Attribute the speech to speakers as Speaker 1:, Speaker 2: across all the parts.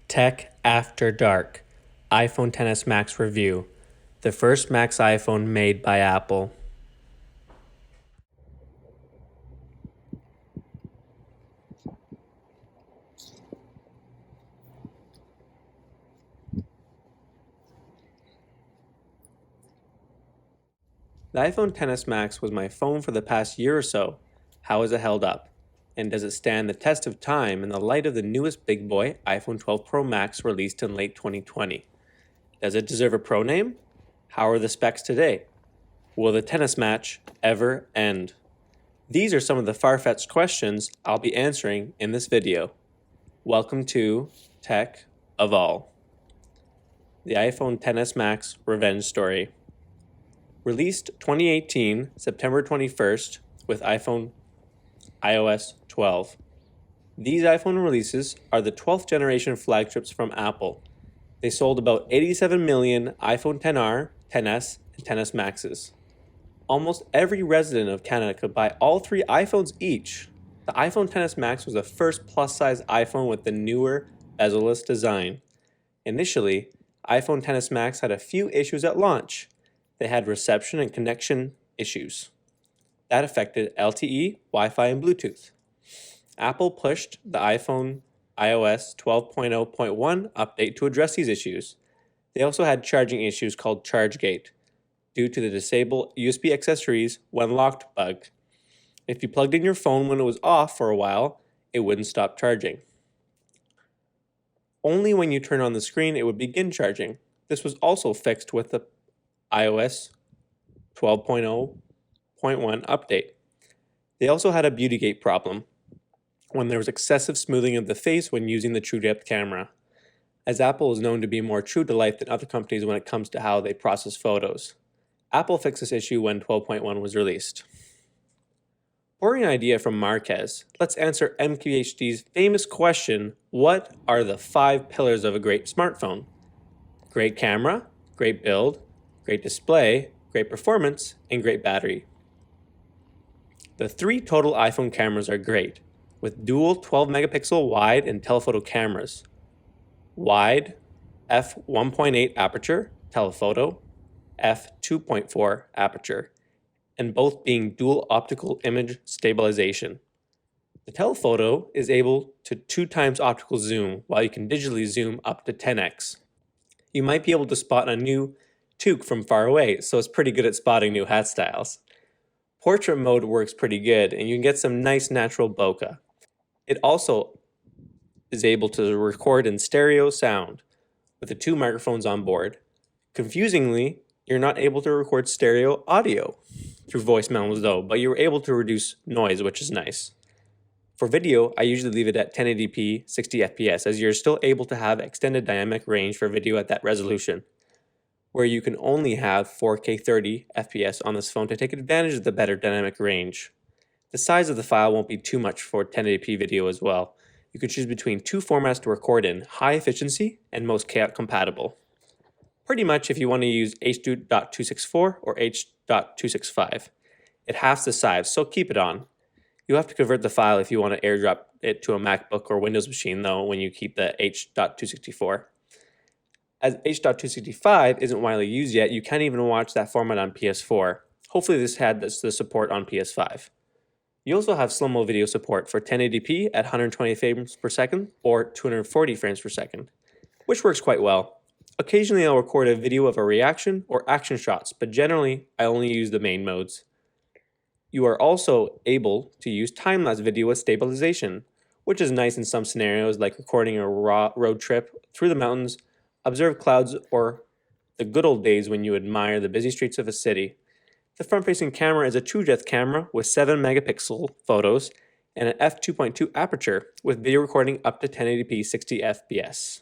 Speaker 1: Tech After Dark, iPhone XS Max Review, the first Max iPhone made by Apple. The iPhone XS Max was my phone for the past year or so. How has it held up? And does it stand the test of time in the light of the newest big boy, iPhone 12 Pro Max, released in late 2020? Does it deserve a Pro name? How are the specs today? Will the tennis match ever end? These are some of the far-fetched questions I'll be answering in this video. Welcome to Tech of All. The iPhone XS Max Revenge Story. Released 2018, September 21st, with iOS 12. These iPhone releases are the 12th generation flagships from Apple. They sold about 87 million iPhone XR, XS, and XS Maxes. Almost every resident of Canada could buy all three iPhones each. The iPhone XS Max was the first plus-size iPhone with the newer bezel-less design. Initially, iPhone XS Max had a few issues at launch. They had reception and connection issues. That affected LTE, Wi-Fi, and Bluetooth. Apple pushed the iPhone iOS 12.0.1 update to address these issues. They also had charging issues called ChargeGate, due to the disable USB accessories when locked bug. If you plugged in your phone when it was off for a while, it wouldn't stop charging. Only when you turn on the screen it would begin charging. This was also fixed with the iOS 12.0.1 update. They also had a beauty gate problem, when there was excessive smoothing of the face when using the True Depth camera, as Apple is known to be more true to life than other companies when it comes to how they process photos. Apple fixed this issue when 12.1 was released. Borrowing an idea from Marquez, let's answer MKBHD's famous question, what are the 5 pillars of a great smartphone? Great camera, great build, great display, great performance, and great battery. The 3 total iPhone cameras are great, with dual 12 megapixel wide and telephoto cameras. Wide, f1.8 aperture, telephoto, f2.4 aperture, and both being dual optical image stabilization. The telephoto is able to 2 times optical zoom, while you can digitally zoom up to 10x. You might be able to spot a new toque from far away, so it's pretty good at spotting new hat styles. Portrait mode works pretty good, and you can get some nice natural bokeh. It also is able to record in stereo sound, with the 2 microphones on board. Confusingly, you're not able to record stereo audio through voice memos though, but you're able to reduce noise, which is nice. For video, I usually leave it at 1080p 60 fps, as you're still able to have extended dynamic range for video at that resolution, where you can only have 4K 30 fps on this phone to take advantage of the better dynamic range. The size of the file won't be too much for 1080p video as well. You can choose between 2 formats to record in, high efficiency and most compatible. Pretty much if you want to use H.264 or H.265. It halves the size, so keep it on. You have to convert the file if you want to airdrop it to a MacBook or Windows machine though when you keep the H.264. As H.265 isn't widely used yet, you can't even watch that format on PS4. Hopefully this had the support on PS5. You also have slow-mo video support for 1080p at 120 frames per second or 240 frames per second, which works quite well. Occasionally I'll record a video of a reaction or action shots, but generally I only use the main modes. You are also able to use time-lapse video with stabilization, which is nice in some scenarios like recording a road trip through the mountains, observe clouds, or the good old days when you admire the busy streets of a city. The front-facing camera is a True Depth camera with 7 megapixel photos and an f2.2 aperture with video recording up to 1080p 60 fps.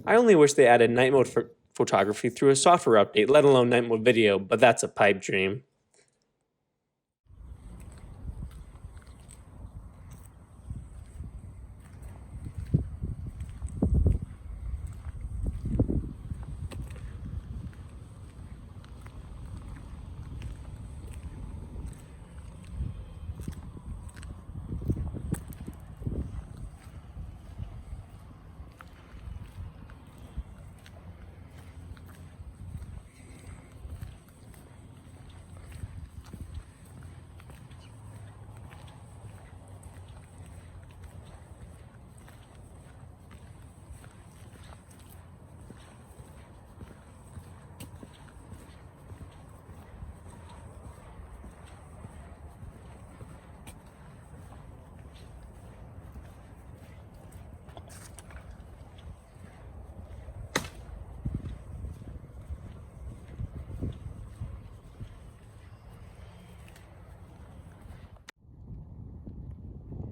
Speaker 1: I only wish they added night mode for photography through a software update, let alone night mode video, but that's a pipe dream.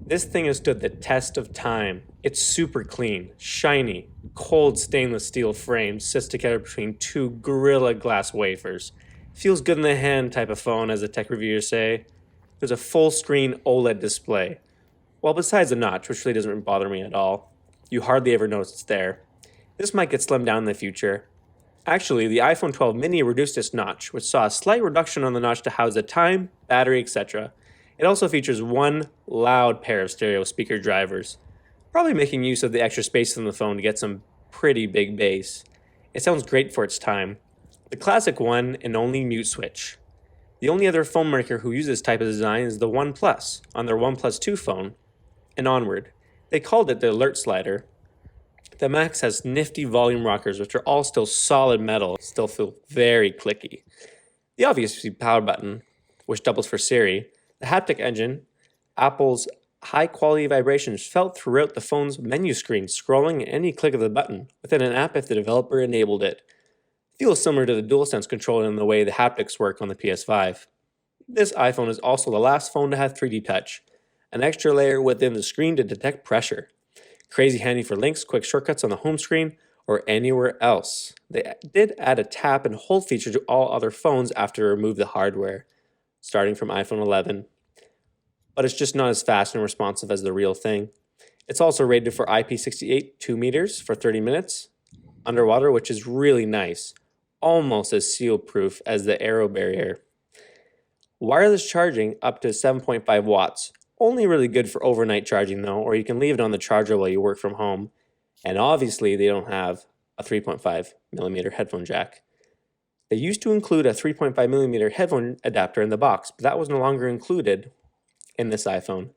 Speaker 1: This thing has stood the test of time. It's super clean, shiny, cold stainless steel frame sits together between two Gorilla Glass wafers. Feels good in the hand type of phone, as the tech reviewers say. There's a full screen OLED display. Well, besides the notch, which really doesn't bother me at all, you hardly ever notice it's there. This might get slimmed down in the future. Actually, the iPhone 12 mini reduced its notch, which saw a slight reduction on the notch to house the time, battery, etc. It also features one loud pair of stereo speaker drivers, probably making use of the extra space on the phone to get some pretty big bass. It sounds great for its time. The classic one and only mute switch. The only other phone maker who uses this type of design is the OnePlus on their OnePlus 2 phone and onward. They called it the alert slider. The Max has nifty volume rockers, which are all still solid metal, still feel very clicky. The obvious power button, which doubles for Siri, the haptic engine, Apple's high-quality vibrations felt throughout the phone's menu screen, scrolling at any click of the button within an app if the developer enabled it. Feels similar to the DualSense controller in the way the haptics work on the PS5. This iPhone is also the last phone to have 3D touch, an extra layer within the screen to detect pressure. Crazy handy for links, quick shortcuts on the home screen, or anywhere else. They did add a tap and hold feature to all other phones after they removed the hardware, starting from iPhone 11. But it's just not as fast and responsive as the real thing. It's also rated for IP68 2 meters for 30 minutes underwater, which is really nice, almost as seal-proof as the Aero barrier. Wireless charging up to 7.5 watts. Only really good for overnight charging though, or you can leave it on the charger while you work from home. And obviously they don't have a 3.5 millimeter headphone jack. They used to include a 3.5 millimeter headphone adapter in the box, but that was no longer included in this iPhone.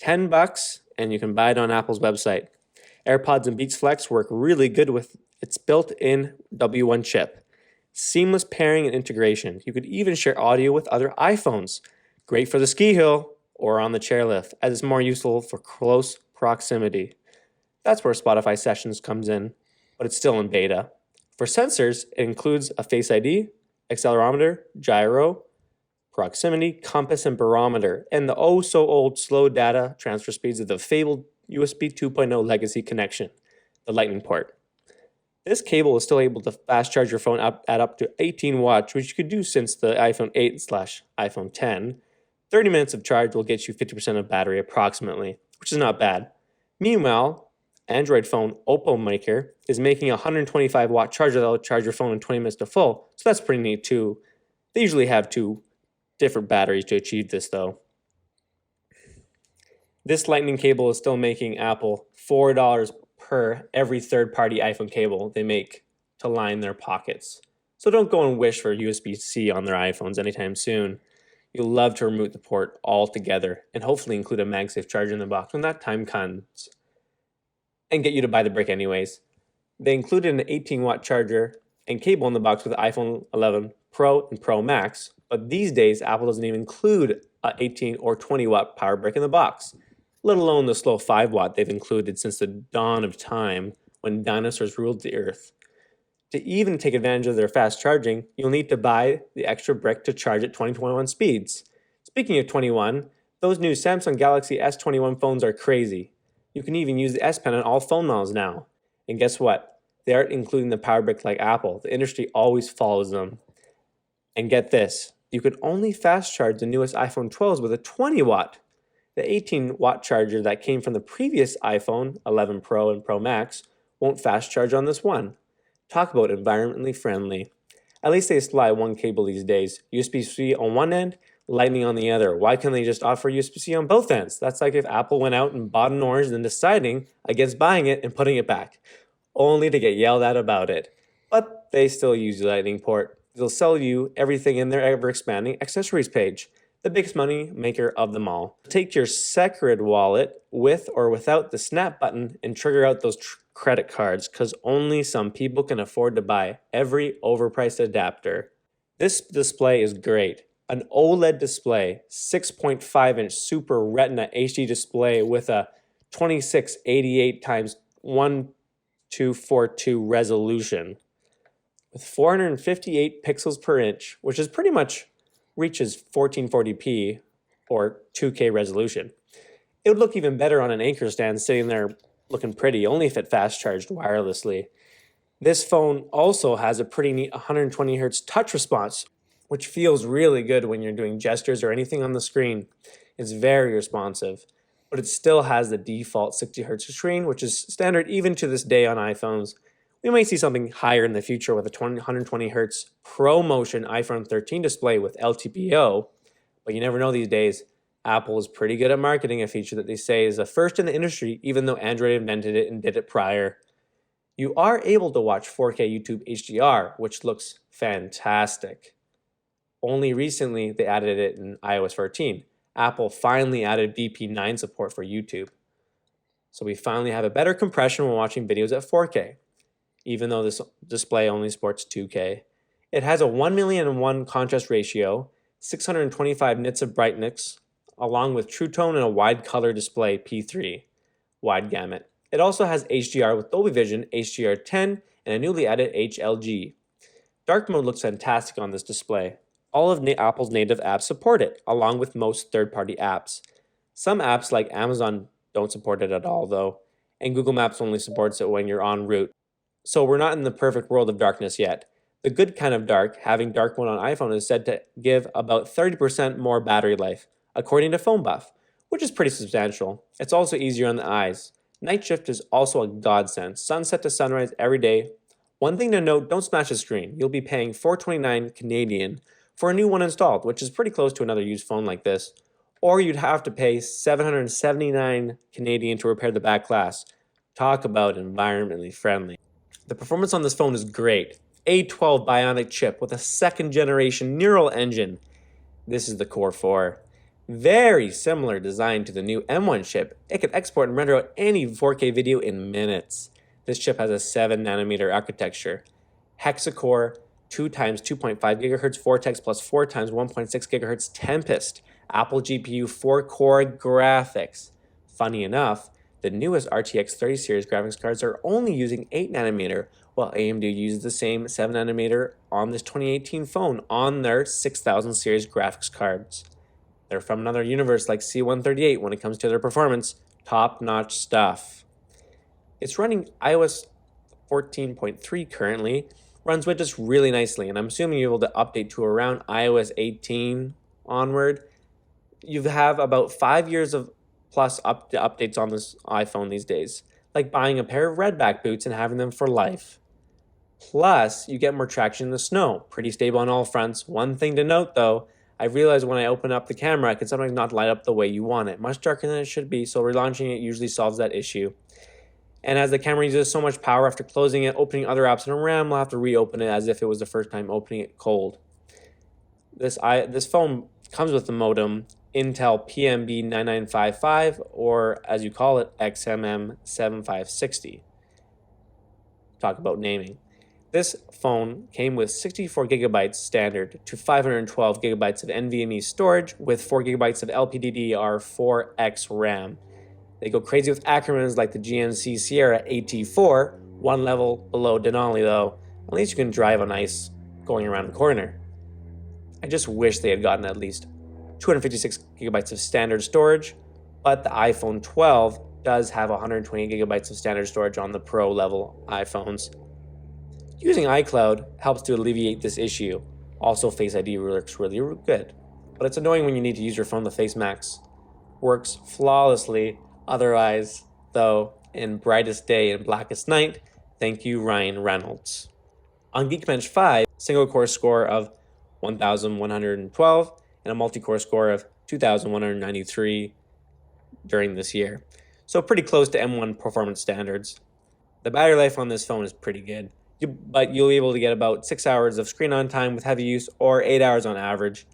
Speaker 1: $10 and you can buy it on Apple's website. AirPods and Beats Flex work really good with its built-in W1 chip. Seamless pairing and integration. You could even share audio with other iPhones. Great for the ski hill or on the chairlift, as it's more useful for close proximity. That's where Spotify Sessions comes in, but it's still in beta. For sensors, it includes a Face ID, accelerometer, gyro, proximity, compass, and barometer, and the oh-so-old slow data transfer speeds of the fabled USB 2.0 legacy connection, the Lightning port. This cable is still able to fast charge your phone at up to 18 watts, which you could do since the iPhone 8/iPhone 10. 30 minutes of charge will get you 50% of battery approximately, which is not bad. Meanwhile, Android phone Oppo maker is making a 125 watt charger that will charge your phone in 20 minutes to full, so that's pretty neat too. They usually have two different batteries to achieve this though. This lightning cable is still making Apple $4 per every third-party iPhone cable they make to line their pockets. So don't go and wish for USB-C on their iPhones anytime soon. You'll love to remove the port altogether and hopefully include a MagSafe charger in the box when that time comes and get you to buy the brick anyways. They included an 18-watt charger and cable in the box with the iPhone 11 Pro and Pro Max, but these days Apple doesn't even include an 18 or 20-watt power brick in the box, let alone the slow 5-watt they've included since the dawn of time when dinosaurs ruled the earth. To even take advantage of their fast charging, you'll need to buy the extra brick to charge at 2021 speeds. Speaking of 21, those new Samsung Galaxy S21 phones are crazy. You can even use the S Pen on all phone models now. And guess what? They aren't including the power brick like Apple. The industry always follows them. And get this, you can only fast charge the newest iPhone 12s with a 20-watt. The 18-watt charger that came from the previous iPhone 11 Pro and Pro Max won't fast charge on this one. Talk about environmentally friendly. At least they supply one cable these days. USB-C on one end, Lightning on the other. Why can't they just offer USB-C on both ends? That's like if Apple went out and bought an orange and then deciding against buying it and putting it back, only to get yelled at about it. But they still use the Lightning port. They'll sell you everything in their ever-expanding accessories page, the biggest money maker of them all. Take your Secret wallet with or without the snap button and trigger out those credit cards, because only some people can afford to buy every overpriced adapter. This display is great. An OLED display, 6.5-inch Super Retina HD display with a 2688 x 1242 resolution with 458 pixels per inch, which is pretty much reaches 1440p or 2K resolution. It would look even better on an anchor stand sitting there looking pretty, only if it fast charged wirelessly. This phone also has a pretty neat 120 hertz touch response, which feels really good when you're doing gestures or anything on the screen. It's very responsive, but it still has the default 60 hertz screen, which is standard even to this day on iPhones. We might see something higher in the future with a 120 hertz ProMotion iPhone 13 display with LTPO, but you never know these days. Apple is pretty good at marketing a feature that they say is a first in the industry, even though Android invented it and did it prior. You are able to watch 4K YouTube HDR, which looks fantastic. Only recently they added it in iOS 14. Apple finally added VP9 support for YouTube. So we finally have a better compression when watching videos at 4K, even though this display only supports 2K. It has a 1,000,001 contrast ratio, 625 nits of brightness, along with True Tone and a wide color display P3 wide gamut. It also has HDR with Dolby Vision, HDR10, and a newly added HLG. Dark mode looks fantastic on this display. All of Apple's native apps support it, along with most third-party apps. Some apps like Amazon don't support it at all, though, and Google Maps only supports it when you're en route. So we're not in the perfect world of darkness yet. The good kind of dark, having dark mode on iPhone, is said to give about 30% more battery life, according to PhoneBuff, which is pretty substantial. It's also easier on the eyes. Night shift is also a godsend. Sunset to sunrise every day. One thing to note, don't smash the screen. You'll be paying $429 Canadian for a new one installed, which is pretty close to another used phone like this. Or you'd have to pay $779 Canadian to repair the back glass. Talk about environmentally friendly. The performance on this phone is great. A12 Bionic chip with a second generation neural engine. This is the Core 4. Very similar design to the new M1 chip. It can export and render out any 4K video in minutes. This chip has a 7nm architecture. Hexa-core, 2 times 2.5 GHz Vortex plus 4 times 1.6 GHz Tempest. Apple GPU 4-core graphics. Funny enough, the newest RTX 30 series graphics cards are only using 8nm, while AMD uses the same 7nm on this 2018 phone on their 6000 series graphics cards. They're from another universe like C138 when it comes to their performance. Top-notch stuff. It's running iOS 14.3 currently. Runs widgets really nicely, and I'm assuming you're able to update to around iOS 18 onward. You have about 5 years of plus updates on this iPhone these days, like buying a pair of Redback boots and having them for life. Plus, you get more traction in the snow. Pretty stable on all fronts. One thing to note though, I realized when I open up the camera, it can sometimes not light up the way you want it. Much darker than it should be, so relaunching it usually solves that issue. And as the camera uses so much power after closing it, opening other apps in RAM, we'll have to reopen it as if it was the first time opening it cold. This phone comes with the modem Intel PMB9955, or as you call it, XMM7560. Talk about naming. This phone came with 64 gigabytes standard to 512 gigabytes of NVMe storage with 4 gigabytes of LPDDR4X RAM. They go crazy with acronyms like the GMC Sierra AT4, one level below Denali though. At least you can drive on ice going around the corner. I just wish they had gotten at least 256 gigabytes of standard storage, but the iPhone 12 does have 128 gigabytes of standard storage on the Pro level iPhones. Using iCloud helps to alleviate this issue. Also, Face ID works really good, but it's annoying when you need to use your phone to Face Max. Works flawlessly otherwise, though, in brightest day and blackest night. Thank you, Ryan Reynolds. On Geekbench 5, single core score of 1,112 and a multi-core score of 2,193 during this year. So pretty close to M1 performance standards. The battery life on this phone is pretty good, but you'll be able to get about 6 hours of screen on time with heavy use, or 8 hours on average.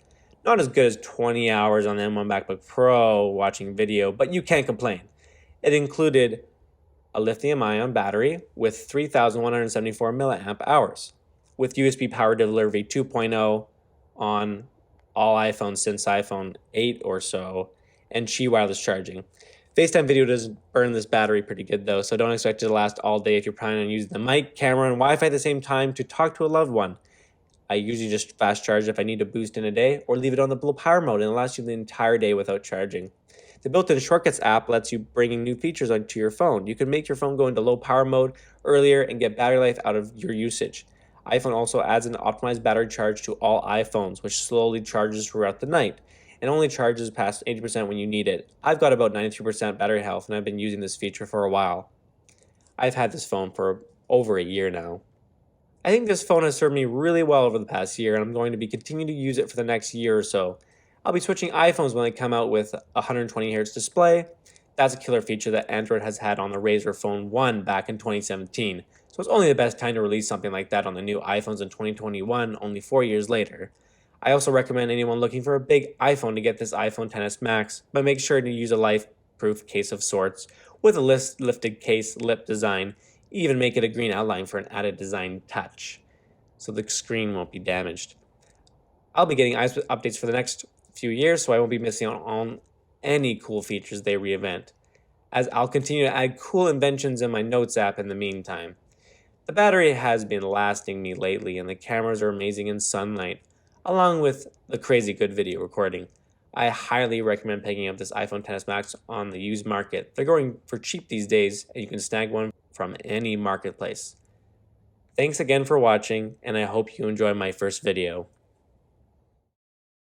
Speaker 1: Not as good as 20 hours on the M1 MacBook Pro watching video, but you can't complain. It included a lithium-ion battery with 3,174 milliamp hours, with USB power delivery 2.0 on all iPhones since iPhone 8 or so, and Qi wireless charging. FaceTime video does burn this battery pretty good though, so don't expect it to last all day if you're planning on using the mic, camera, and Wi-Fi at the same time to talk to a loved one. I usually just fast charge if I need to boost in a day, or leave it on the low power mode and it lasts you the entire day without charging. The built-in Shortcuts app lets you bring in new features onto your phone. You can make your phone go into low power mode earlier and get battery life out of your usage. iPhone also adds an optimized battery charge to all iPhones, which slowly charges throughout the night and only charges past 80% when you need it. I've got about 93% battery health, and I've been using this feature for a while. I've had this phone for over a year now. I think this phone has served me really well over the past year, and I'm going to be continuing to use it for the next year or so. I'll be switching iPhones when they come out with a 120Hz display. That's a killer feature that Android has had on the Razr Phone 1 back in 2017, so it's only the best time to release something like that on the new iPhones in 2021, only 4 years later. I also recommend anyone looking for a big iPhone to get this iPhone XS Max, but make sure to use a life-proof case of sorts with a lifted case lip design. Even make it a green outline for an added design touch, so the screen won't be damaged. I'll be getting updates for the next few years, so I won't be missing out on any cool features they reinvent, as I'll continue to add cool inventions in my Notes app in the meantime. The battery has been lasting me lately, and the cameras are amazing in sunlight, along with the crazy good video recording. I highly recommend picking up this iPhone XS Max on the used market. They're going for cheap these days, and you can snag one from any marketplace. Thanks again for watching, and I hope you enjoy my first video.